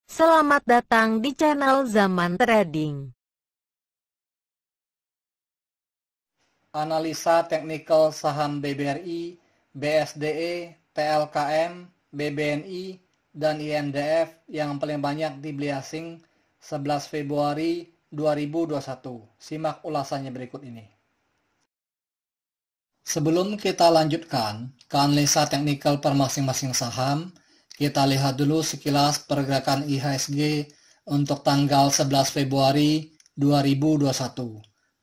Selamat datang di channel Zaman Trading. Analisa teknikal saham BBRI, BSDE, TLKM, BBNI, dan INDF yang paling banyak dibeli asing 11 Februari 2021. Simak ulasannya berikut ini. Sebelum kita lanjutkan ke analisa teknikal per masing-masing saham, kita lihat dulu sekilas pergerakan IHSG untuk tanggal 11 Februari 2021.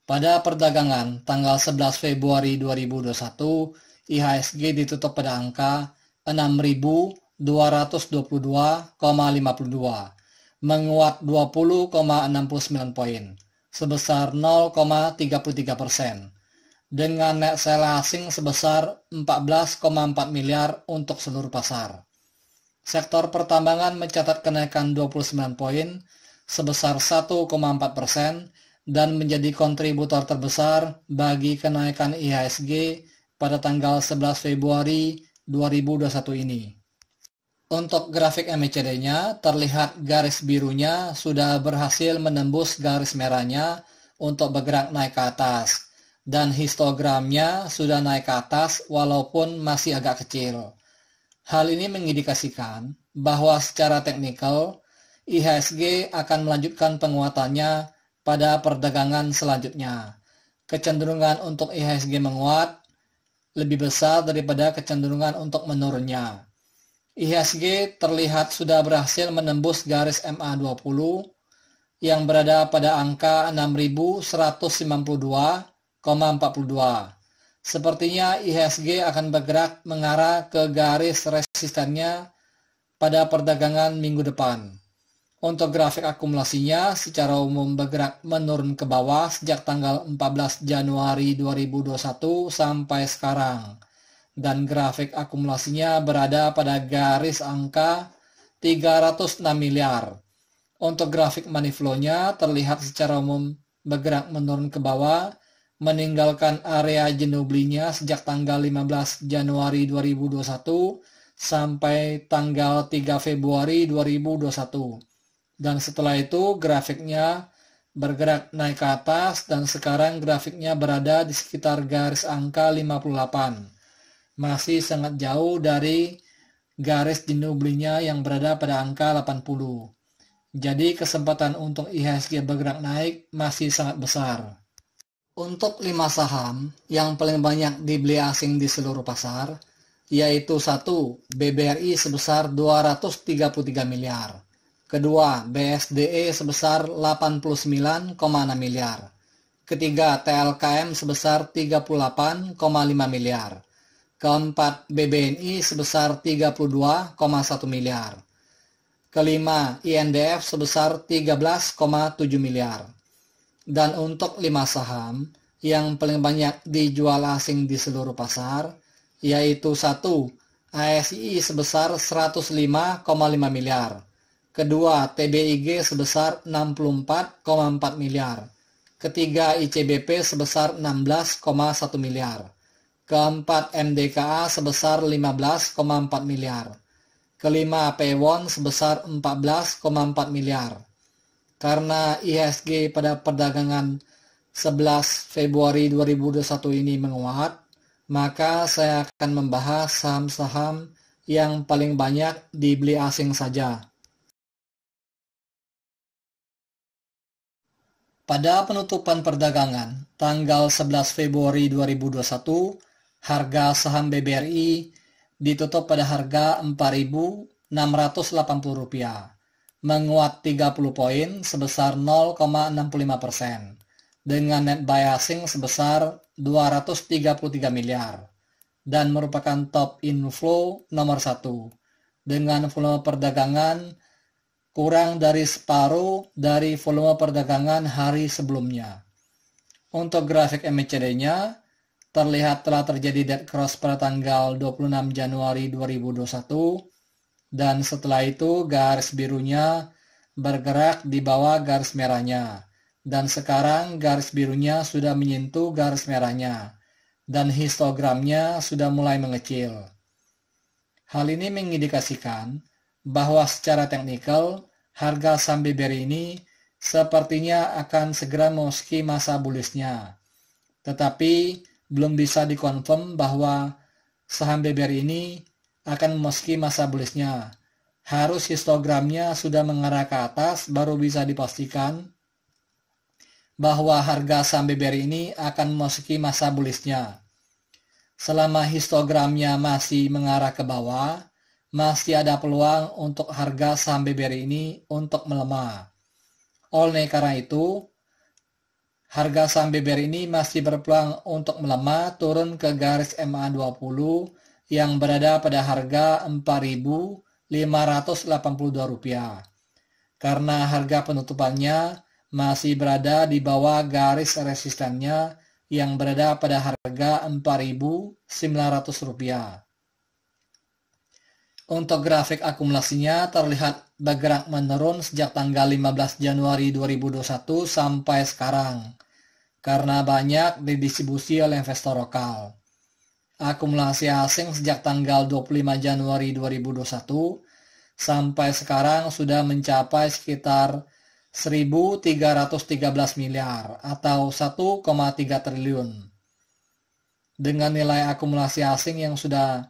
Pada perdagangan tanggal 11 Februari 2021, IHSG ditutup pada angka 6.222,52, menguat 20,69 poin, sebesar 0,33%, dengan net sell asing sebesar 14,4 miliar untuk seluruh pasar. Sektor pertambangan mencatat kenaikan 29 poin sebesar 1,4% dan menjadi kontributor terbesar bagi kenaikan IHSG pada tanggal 11 Februari 2021 ini. Untuk grafik MACD-nya, terlihat garis birunya sudah berhasil menembus garis merahnya untuk bergerak naik ke atas, dan histogramnya sudah naik ke atas walaupun masih agak kecil. Hal ini mengindikasikan bahwa secara teknikal, IHSG akan melanjutkan penguatannya pada perdagangan selanjutnya. Kecenderungan untuk IHSG menguat lebih besar daripada kecenderungan untuk menurunnya. IHSG terlihat sudah berhasil menembus garis MA20 yang berada pada angka 6.192,42. Sepertinya IHSG akan bergerak mengarah ke garis resistennya pada perdagangan minggu depan. Untuk grafik akumulasinya secara umum bergerak menurun ke bawah sejak tanggal 14 Januari 2021 sampai sekarang. Dan grafik akumulasinya berada pada garis angka 306 miliar. Untuk grafik money flow-nya terlihat secara umum bergerak menurun ke bawah, meninggalkan area jenuh belinya sejak tanggal 15 Januari 2021 sampai tanggal 3 Februari 2021. Dan setelah itu grafiknya bergerak naik ke atas dan sekarang grafiknya berada di sekitar garis angka 58. Masih sangat jauh dari garis jenuh belinya yang berada pada angka 80. Jadi kesempatan untuk IHSG bergerak naik masih sangat besar. Untuk 5 saham yang paling banyak dibeli asing di seluruh pasar, yaitu 1. BBRI sebesar 233 miliar. Kedua, BSDE sebesar 89,6 miliar. Ketiga, TLKM sebesar 38,5 miliar. Keempat, BBNI sebesar 32,1 miliar. Kelima, INDF sebesar 13,7 miliar. Dan untuk 5 saham yang paling banyak dijual asing di seluruh pasar, yaitu 1. ASI sebesar 105,5 miliar. Kedua, TBIG sebesar 64,4 miliar. Ketiga, ICBP sebesar 16,1 miliar. Keempat, MDKA sebesar 15,4 miliar. Kelima, Pewon sebesar 14,4 miliar. Karena IHSG pada perdagangan 11 Februari 2021 ini menguat, maka saya akan membahas saham-saham yang paling banyak dibeli asing saja. Pada penutupan perdagangan tanggal 11 Februari 2021, harga saham BBRI ditutup pada harga Rp4.680, menguat 30 poin sebesar 0,65%, dengan net buy asing sebesar 233 miliar, dan merupakan top inflow nomor 1, dengan volume perdagangan kurang dari separuh dari volume perdagangan hari sebelumnya. Untuk grafik MACD-nya, terlihat telah terjadi dead cross pada tanggal 26 Januari 2021, dan setelah itu garis birunya bergerak di bawah garis merahnya, dan sekarang garis birunya sudah menyentuh garis merahnya, dan histogramnya sudah mulai mengecil. Hal ini mengindikasikan bahwa secara teknikal harga saham BBRI ini sepertinya akan segera memasuki masa bullish-nya. Tetapi belum bisa dikonfirm bahwa saham BBRI ini akan memasuki masa bullish-nya. Harus histogramnya sudah mengarah ke atas baru bisa dipastikan bahwa harga saham BBRI ini akan memasuki masa bullish-nya. Selama histogramnya masih mengarah ke bawah, masih ada peluang untuk harga saham BBRI ini untuk melemah. Oleh karena itu, harga saham BBRI ini masih berpeluang untuk melemah turun ke garis MA20 yang berada pada harga Rp4.582. Karena harga penutupannya masih berada di bawah garis resistannya yang berada pada harga Rp4.900. Untuk grafik akumulasinya terlihat bergerak menurun sejak tanggal 15 Januari 2021 sampai sekarang karena banyak didistribusi oleh investor lokal. Akumulasi asing sejak tanggal 25 Januari 2021 sampai sekarang sudah mencapai sekitar 1.313 miliar atau 1,3 triliun. Dengan nilai akumulasi asing yang sudah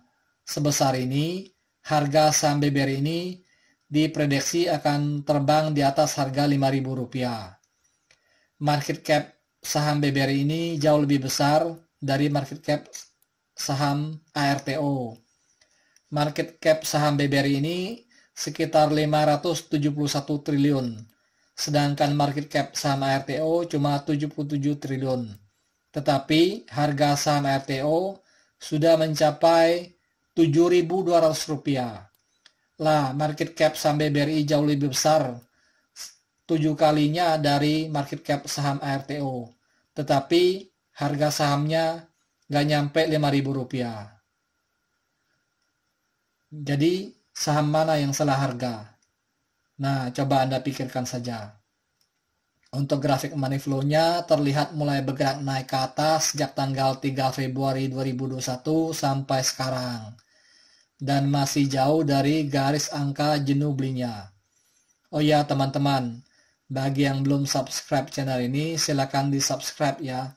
sebesar ini, harga saham BBRI ini diprediksi akan terbang di atas harga Rp5.000. Market cap saham BBRI ini jauh lebih besar dari market cap saham ARTO. Market cap saham BBRI ini sekitar 571 triliun. Sedangkan market cap saham ARTO cuma 77 triliun. Tetapi harga saham ARTO sudah mencapai Rp7.200. Lah, market cap saham BBRI jauh lebih besar, 7 kalinya dari market cap saham ARTO. Tetapi harga sahamnya nggak nyampe Rp5.000. Jadi saham mana yang salah harga? Nah, coba Anda pikirkan saja. Untuk grafik money flow-nya terlihat mulai bergerak naik ke atas sejak tanggal 3 Februari 2021 sampai sekarang. Dan masih jauh dari garis angka jenuh belinya. Oh ya teman-teman, bagi yang belum subscribe channel ini silakan di subscribe ya.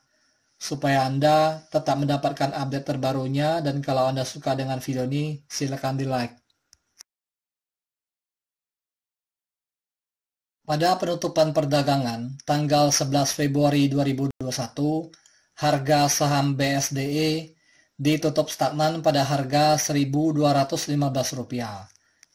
Supaya Anda tetap mendapatkan update terbarunya dan kalau Anda suka dengan video ini silakan di like. Pada penutupan perdagangan tanggal 11 Februari 2021, harga saham BSDE ditutup stagnan pada harga Rp1.215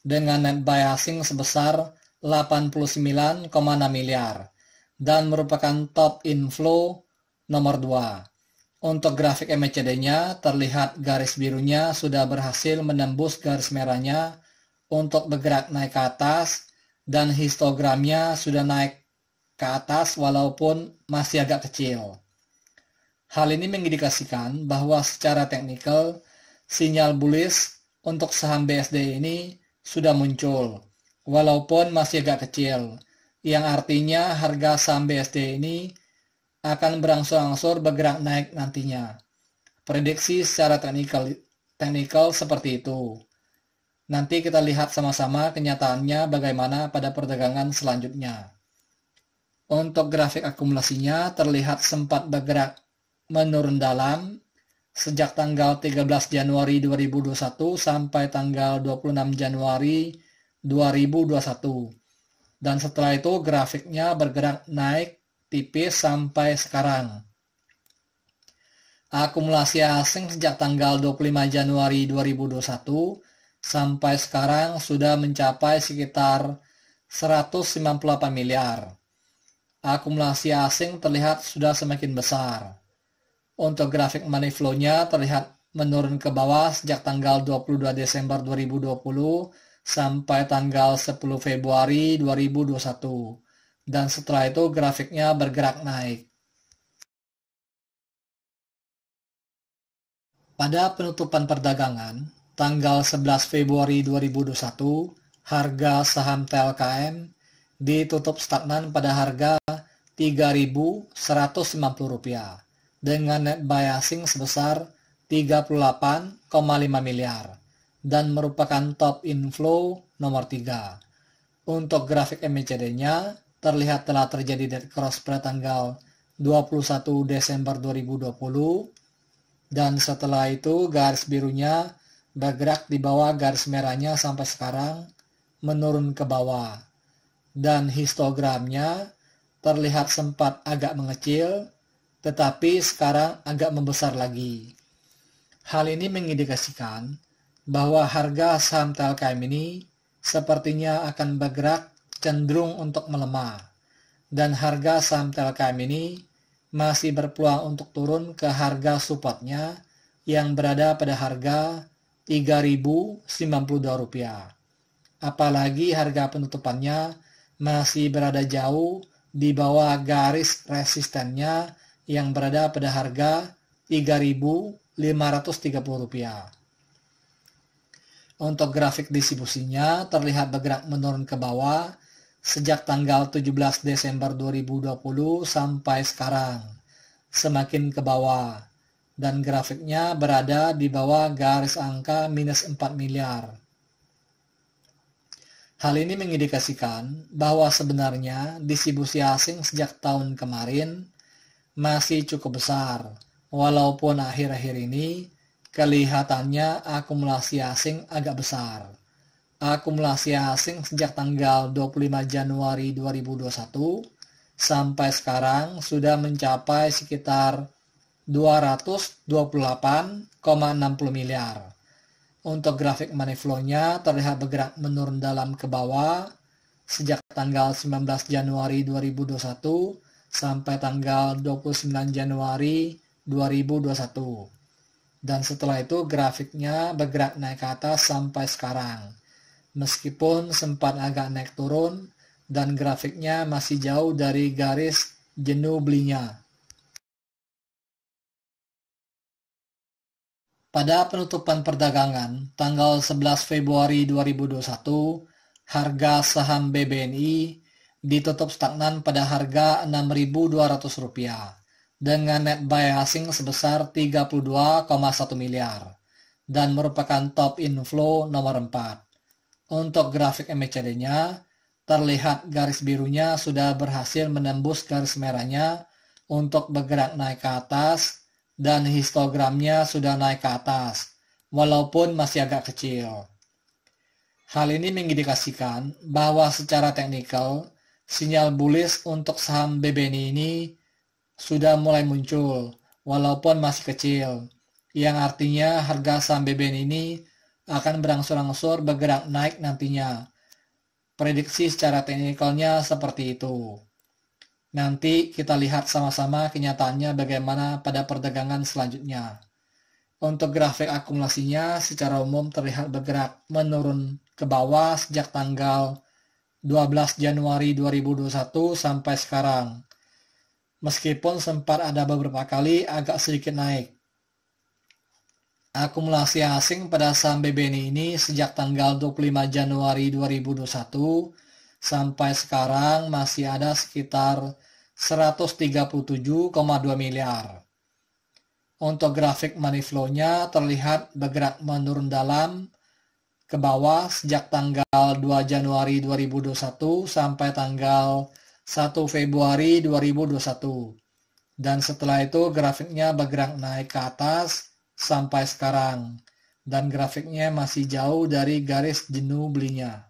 dengan net buy asing sebesar 89,6 miliar dan merupakan top inflow nomor 2. Untuk grafik MACD-nya terlihat garis birunya sudah berhasil menembus garis merahnya untuk bergerak naik ke atas dan histogramnya sudah naik ke atas walaupun masih agak kecil. Hal ini mengindikasikan bahwa secara teknikal sinyal bullish untuk saham BSD ini sudah muncul walaupun masih agak kecil, yang artinya harga saham BSD ini akan berangsur-angsur bergerak naik nantinya. Prediksi secara teknikal seperti itu. Nanti kita lihat sama-sama kenyataannya bagaimana pada perdagangan selanjutnya. Untuk grafik akumulasinya terlihat sempat bergerak menurun dalam sejak tanggal 13 Januari 2021 sampai tanggal 26 Januari 2021. Dan setelah itu grafiknya bergerak naik tipis sampai sekarang. Akumulasi asing sejak tanggal 25 Januari 2021 sampai sekarang sudah mencapai sekitar 198 miliar. Akumulasi asing terlihat sudah semakin besar. Untuk grafik money flow-nya terlihat menurun ke bawah sejak tanggal 22 Desember 2020 sampai tanggal 10 Februari 2021. Dan setelah itu grafiknya bergerak naik. Pada penutupan perdagangan, tanggal 11 Februari 2021, harga saham TLKM ditutup stagnan pada harga Rp3.190 dengan net buy asing sebesar 38,5 miliar dan merupakan top inflow nomor 3. Untuk grafik MACD-nya, terlihat telah terjadi dead cross pada tanggal 21 Desember 2020, dan setelah itu garis birunya bergerak di bawah garis merahnya sampai sekarang menurun ke bawah, dan histogramnya terlihat sempat agak mengecil, tetapi sekarang agak membesar lagi. Hal ini mengindikasikan bahwa harga saham Telkom ini sepertinya akan bergerak cenderung untuk melemah, dan harga saham Telkom ini masih berpeluang untuk turun ke harga supportnya yang berada pada harga Rp3.092. Apalagi harga penutupannya masih berada jauh di bawah garis resistennya yang berada pada harga Rp3.530. Untuk grafik distribusinya terlihat bergerak menurun ke bawah sejak tanggal 17 Desember 2020 sampai sekarang, semakin ke bawah, dan grafiknya berada di bawah garis angka minus 4 miliar. Hal ini mengindikasikan bahwa sebenarnya distribusi asing sejak tahun kemarin masih cukup besar, walaupun akhir-akhir ini kelihatannya akumulasi asing agak besar. Akumulasi asing sejak tanggal 25 Januari 2021 sampai sekarang sudah mencapai sekitar 228,60 miliar. Untuk grafik money flow-nya terlihat bergerak menurun dalam ke bawah sejak tanggal 19 Januari 2021 sampai tanggal 29 Januari 2021. Dan setelah itu grafiknya bergerak naik ke atas sampai sekarang, meskipun sempat agak naik turun dan grafiknya masih jauh dari garis jenuh belinya. Pada penutupan perdagangan tanggal 11 Februari 2021, harga saham BBNI ditutup stagnan pada harga Rp6.200 dengan net buy asing sebesar 32,1 miliar dan merupakan top inflow nomor 4. Untuk grafik MACD-nya, terlihat garis birunya sudah berhasil menembus garis merahnya untuk bergerak naik ke atas, dan histogramnya sudah naik ke atas, walaupun masih agak kecil. Hal ini mengindikasikan bahwa secara teknikal, sinyal bullish untuk saham BBNI ini sudah mulai muncul, walaupun masih kecil, yang artinya harga saham BBNI ini akan berangsur-angsur bergerak naik nantinya. Prediksi secara teknikalnya seperti itu. Nanti kita lihat sama-sama kenyataannya bagaimana pada perdagangan selanjutnya. Untuk grafik akumulasinya secara umum terlihat bergerak menurun ke bawah sejak tanggal 12 Januari 2021 sampai sekarang, meskipun sempat ada beberapa kali agak sedikit naik. Akumulasi asing pada saham BBNI ini sejak tanggal 25 Januari 2021 sampai sekarang masih ada sekitar 137,2 miliar. Untuk grafik money flow-nya terlihat bergerak menurun dalam ke bawah sejak tanggal 2 Januari 2021 sampai tanggal 1 Februari 2021, dan setelah itu grafiknya bergerak naik ke atas sampai sekarang, dan grafiknya masih jauh dari garis jenuh belinya.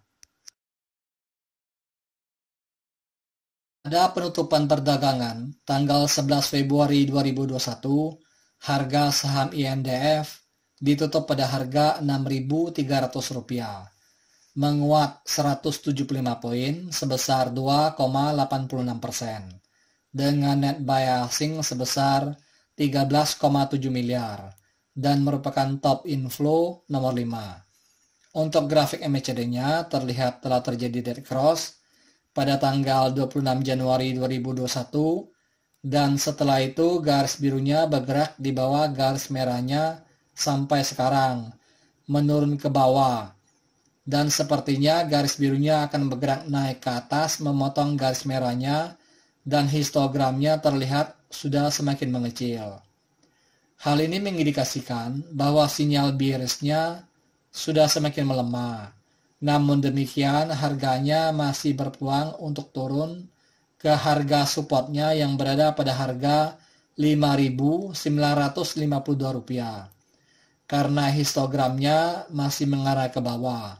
Pada penutupan perdagangan tanggal 11 Februari 2021, harga saham INDF ditutup pada harga Rp6.300, menguat 175 poin sebesar 2,86%, dengan net buy asing sebesar 13,7 miliar dan merupakan top inflow nomor 5. Untuk grafik MACD-nya terlihat telah terjadi dead cross pada tanggal 26 Januari 2021, dan setelah itu garis birunya bergerak di bawah garis merahnya sampai sekarang, menurun ke bawah. Dan sepertinya garis birunya akan bergerak naik ke atas memotong garis merahnya, dan histogramnya terlihat sudah semakin mengecil. Hal ini mengindikasikan bahwa sinyal bearish-nya sudah semakin melemah, Namun demikian, harganya masih berpeluang untuk turun ke harga supportnya yang berada pada harga Rp5.952 karena histogramnya masih mengarah ke bawah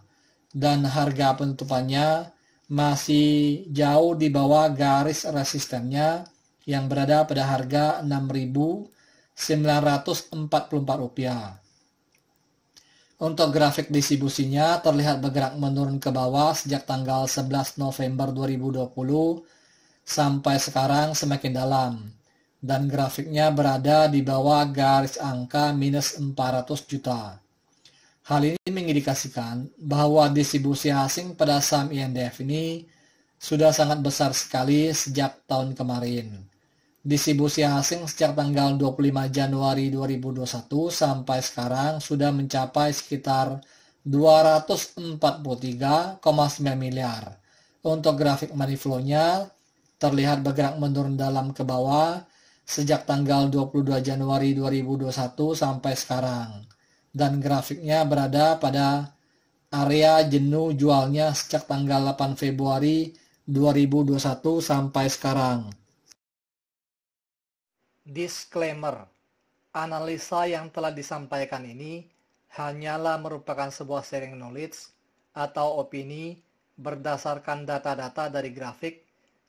dan harga penutupannya masih jauh di bawah garis resistennya yang berada pada harga Rp6.944. Untuk grafik distribusinya terlihat bergerak menurun ke bawah sejak tanggal 11 November 2020 sampai sekarang semakin dalam dan grafiknya berada di bawah garis angka minus 400 juta. Hal ini mengindikasikan bahwa distribusi asing pada saham INDF ini sudah sangat besar sekali sejak tahun kemarin. Distribusi asing sejak tanggal 25 Januari 2021 sampai sekarang sudah mencapai sekitar 243,9 miliar. Untuk grafik money flow-nya terlihat bergerak menurun dalam ke bawah sejak tanggal 22 Januari 2021 sampai sekarang. Dan grafiknya berada pada area jenuh jualnya sejak tanggal 8 Februari 2021 sampai sekarang. Disclaimer, analisa yang telah disampaikan ini hanyalah merupakan sebuah sharing knowledge atau opini berdasarkan data-data dari grafik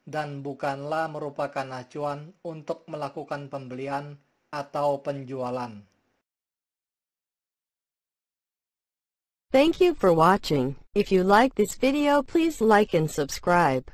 dan bukanlah merupakan acuan untuk melakukan pembelian atau penjualan. Thank you for watching. If you like this video, please like and subscribe.